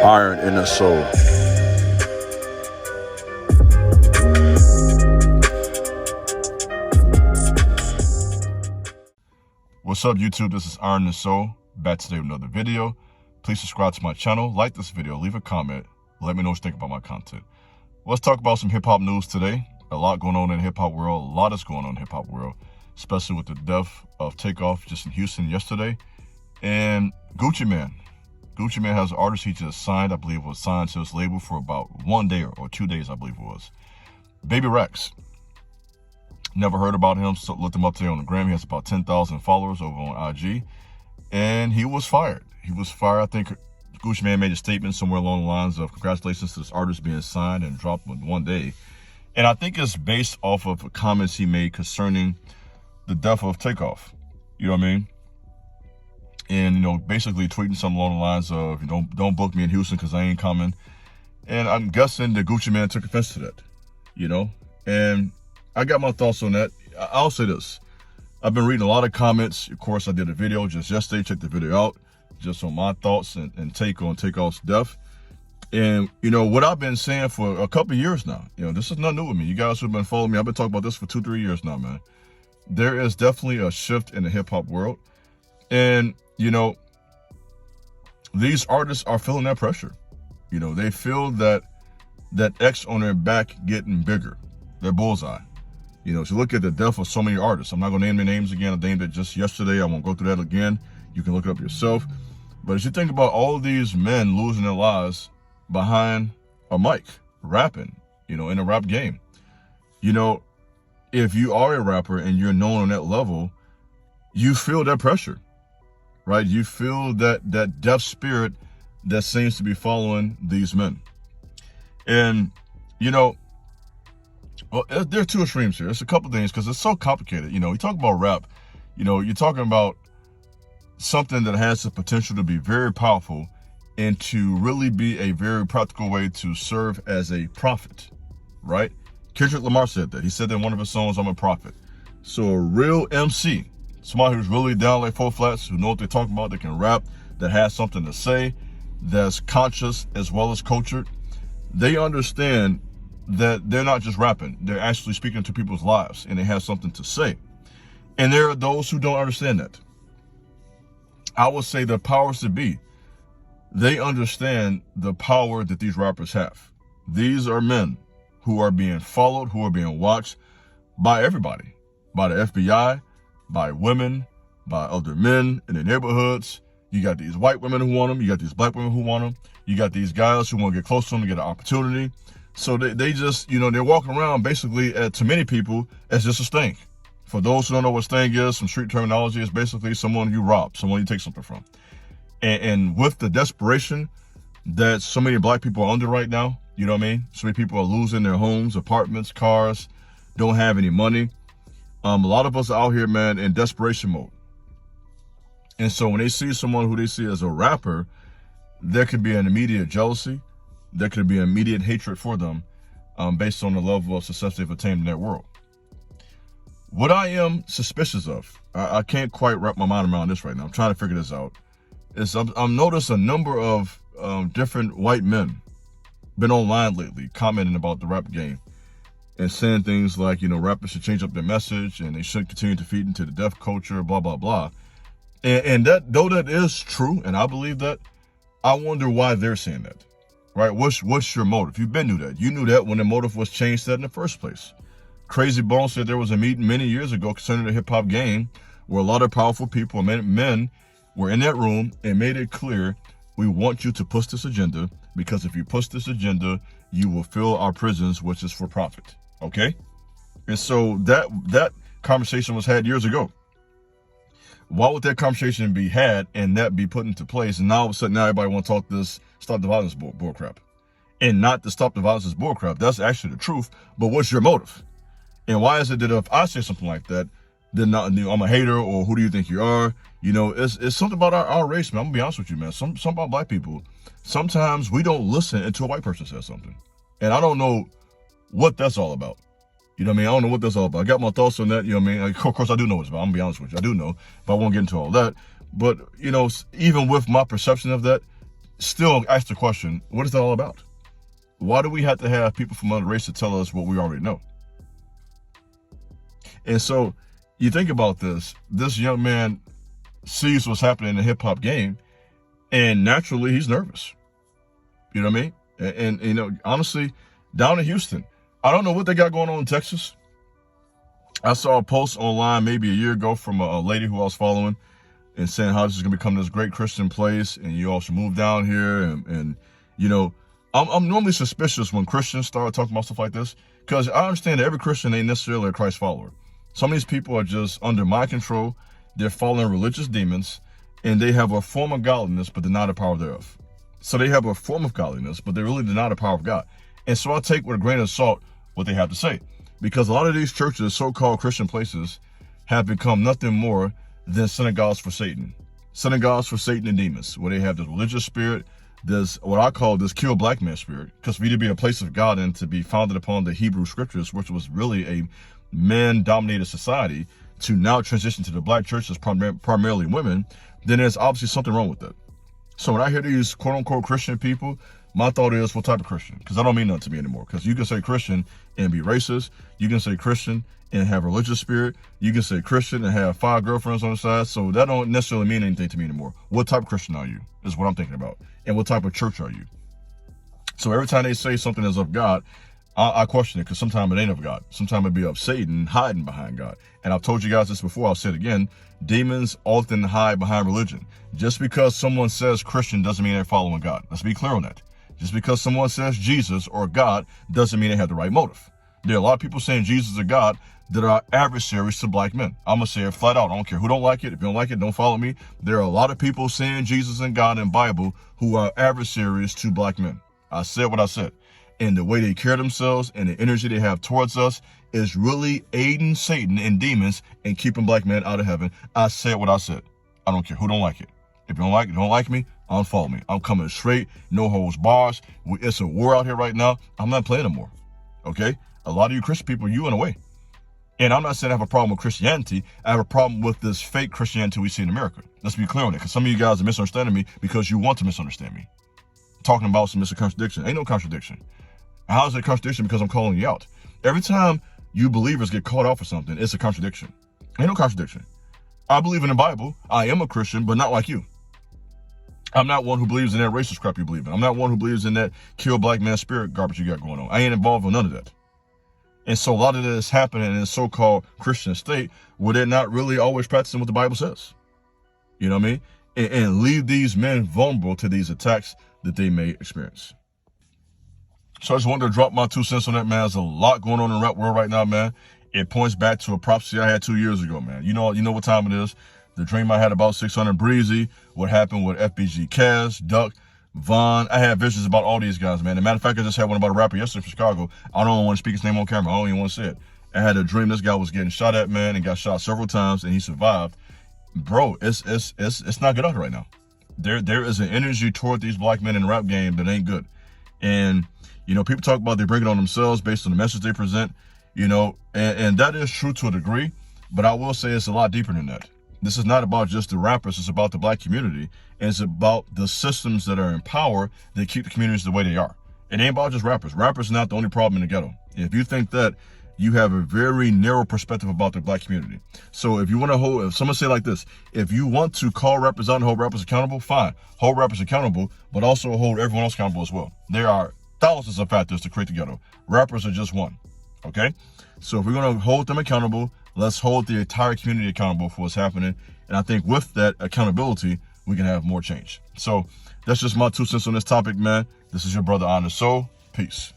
iron in their soul. What's up, YouTube? This is Iron the Soul, back today with another video. Please subscribe to my channel, like this video, leave a comment, let me know what you think about my content. Let's talk about some hip-hop news today. A lot going on in the hip-hop world. A lot is going on in the hip-hop world, especially with the death of Takeoff just in Houston yesterday. And Gucci Mane. Gucci Mane has an artist he just signed, I believe was signed to his label for about 1 day or 2 days, I believe it was. Baby Rex. Never heard about him, so looked him up today on the gram. He has about 10,000 followers over on IG. And he was fired. He was fired. I think Gucci Mane made a statement somewhere along the lines of congratulations to this artist being signed and dropped in 1 day. And I think it's based off of comments he made concerning the death of Takeoff. You know what I mean? And, you know, basically tweeting something along the lines of, you know, don't book me in Houston because I ain't coming. And I'm guessing that Gucci Mane took offense to that, you know? And I got my thoughts on that. I'll say this. I've been reading a lot of comments. Of course, I did a video just yesterday. Check the video out. Just on my thoughts and take on Takeoff's death. And, you know, what I've been saying for a couple of years now, you know, this is nothing new with me. You guys who've been following me, I've been talking about this for 2-3 years now, man. There is definitely a shift in the hip-hop world. And, you know, these artists are feeling that pressure. You know, they feel that X on their back getting bigger, their bullseye. You know, to look at the death of so many artists. I'm not going to name their names again. I named it just yesterday. I won't go through that again. You can look it up yourself. But as you think about all these men losing their lives behind a mic, rapping, you know, in a rap game. You know, if you are a rapper and you're known on that level, you feel that pressure, right? You feel that deaf spirit that seems to be following these men. And, you know, well, there are two extremes here. It's a couple things because it's so complicated. You know, you talk about rap, you know, you're talking about something that has the potential to be very powerful and to really be a very practical way to serve as a prophet, right? Kendrick Lamar said that. He said that in one of his songs, I'm a prophet. So a real MC, somebody who's really down like four flats, who know what they're talking about, that can rap, that has something to say, that's conscious as well as cultured, they understand that they're not just rapping, they're actually speaking to people's lives and they have something to say. And there are those who don't understand that. I would say the powers that be, they understand the power that these rappers have. These are men who are being followed, who are being watched by everybody, by the FBI, by women, by other men in their neighborhoods. You got these white women who want them, you got these black women who want them, you got these guys who want to get close to them to get an opportunity. So they just, you know, they're walking around basically, to many people, as just a stank. For those who don't know what stank is, some street terminology is basically someone you rob, someone you take something from. And with the desperation that so many black people are under right now, you know what I mean? So many people are losing their homes, apartments, cars, don't have any money. A lot of us are out here, man, in desperation mode. And so when they see someone who they see as a rapper, there could be an immediate jealousy. There could be immediate hatred for them based on the level of success they've attained in their world. What I am suspicious of, I can't quite wrap my mind around this right now. I'm trying to figure this out. Is I've noticed a number of different white men been online lately commenting about the rap game and saying things like, you know, rappers should change up their message and they shouldn't continue to feed into the deaf culture, blah, blah, blah. And that, though that is true, and I believe that, I wonder why they're saying that. Right? What's your motive? You've been knew that. You knew that when the motive was changed that in the first place. Crazy Bone said there was a meeting many years ago concerning the hip-hop game where a lot of powerful people, men were in that room and made it clear, we want you to push this agenda because if you push this agenda, you will fill our prisons, which is for profit. Okay? And so that conversation was had years ago. Why would that conversation be had and that be put into place? And now all of a sudden, now everybody want to talk this stop the violence bull crap. And not the stop the violence is bull crap. That's actually the truth. But what's your motive? And why is it that if I say something like that, then I'm a hater, or who do you think you are? You know, it's something about our race, man. I'm gonna be honest with you, man. Some about black people, sometimes we don't listen until a white person says something. And I don't know what that's all about. You know what I mean? I don't know what that's all about. I got my thoughts on that. You know what I mean? Of course, I do know what it's about. I'm going to be honest with you. I do know, but I won't get into all that. But, you know, even with my perception of that, still ask the question, what is that all about? Why do we have to have people from other race to tell us what we already know? And so you think about this young man sees what's happening in the hip hop game, and naturally he's nervous. You know what I mean? And you know, honestly, down in Houston, I don't know what they got going on in Texas. I saw a post online maybe a year ago from a lady who I was following and saying how this is going to become this great Christian place and you all should move down here. And you know, I'm normally suspicious when Christians start talking about stuff like this, because I understand that every Christian ain't necessarily a Christ follower. Some of these people are just under my control. They're following religious demons, and they have a form of godliness, but deny the power thereof. So they have a form of godliness, but they really deny the power of God. And so I take with a grain of salt what they have to say, because a lot of these churches, so-called Christian places, have become nothing more than synagogues for Satan. Synagogues for Satan and demons, where they have this religious spirit, this what I call this kill black man spirit, because for you to be a place of God and to be founded upon the Hebrew scriptures, which was really a man-dominated society, to now transition to the black churches, primarily women, then there's obviously something wrong with that. So when I hear these quote-unquote Christian people, my thought is, what type of Christian? Because I don't mean nothing to me anymore. Because you can say Christian and be racist. You can say Christian and have religious spirit. You can say Christian and have 5 girlfriends on the side. So that don't necessarily mean anything to me anymore. What type of Christian are you is what I'm thinking about. And what type of church are you? So every time they say something is of God, I question it, because sometimes it ain't of God. Sometimes it be of Satan hiding behind God. And I've told you guys this before, I'll say it again. Demons often hide behind religion. Just because someone says Christian doesn't mean they're following God. Let's be clear on that. Just because someone says Jesus or God doesn't mean they have the right motive. There are a lot of people saying Jesus or God that are adversaries to black men. I'm going to say it flat out. I don't care who don't like it. If you don't like it, don't follow me. There are a lot of people saying Jesus and God in Bible who are adversaries to black men. I said what I said. And the way they carry themselves and the energy they have towards us is really aiding Satan and demons and keeping black men out of heaven. I said what I said. I don't care who don't like it. If you don't like me, unfollow me. I'm coming straight, no holds bars. It's a war out here right now. I'm not playing no more. Okay? A lot of you Christian people, you in a way. And I'm not saying I have a problem with Christianity. I have a problem with this fake Christianity we see in America. Let's be clear on it, because some of you guys are misunderstanding me because you want to misunderstand me. Talking about some contradiction. Ain't no contradiction. How is it a contradiction? Because I'm calling you out. Every time you believers get caught out for something, it's a contradiction. Ain't no contradiction. I believe in the Bible. I am a Christian, but not like you. I'm not one who believes in that racist crap you believe in. I'm not one who believes in that kill black man spirit garbage you got going on. I ain't involved with none of that. And so a lot of this is happening in a so-called Christian state where they're not really always practicing what the Bible says. You know what I mean? And leave these men vulnerable to these attacks that they may experience. So I just wanted to drop my 2 cents on that, man. There's a lot going on in the rap world right now, man. It points back to a prophecy I had 2 years ago, man. You know what time it is. The dream I had about 600 Breezy, what happened with FBG Cass, Duck, Vaughn. I had visions about all these guys, man. As a matter of fact, I just had one about a rapper yesterday from Chicago. I don't even want to speak his name on camera. I don't even want to say it. I had a dream this guy was getting shot at, man, and got shot several times, and he survived. Bro, it's not good out here right now. There is an energy toward these black men in the rap game that ain't good. And you know, people talk about they bring it on themselves based on the message they present, you know, and that is true to a degree, but I will say it's a lot deeper than that. This is not about just the rappers, it's about the black community, and it's about the systems that are in power that keep the communities the way they are. It ain't about just rappers. Rappers are not the only problem in the ghetto. If you think that, you have a very narrow perspective about the black community. So if you want to if someone say like this, if you want to call rappers out and hold rappers accountable, fine. Hold rappers accountable, but also hold everyone else accountable as well. There are thousands of factors to create the ghetto. Rappers are just one, okay? So if we're going to hold them accountable, let's hold the entire community accountable for what's happening. And I think with that accountability, we can have more change. So that's just my 2 cents on this topic, man. This is your brother Honest Soul. Peace.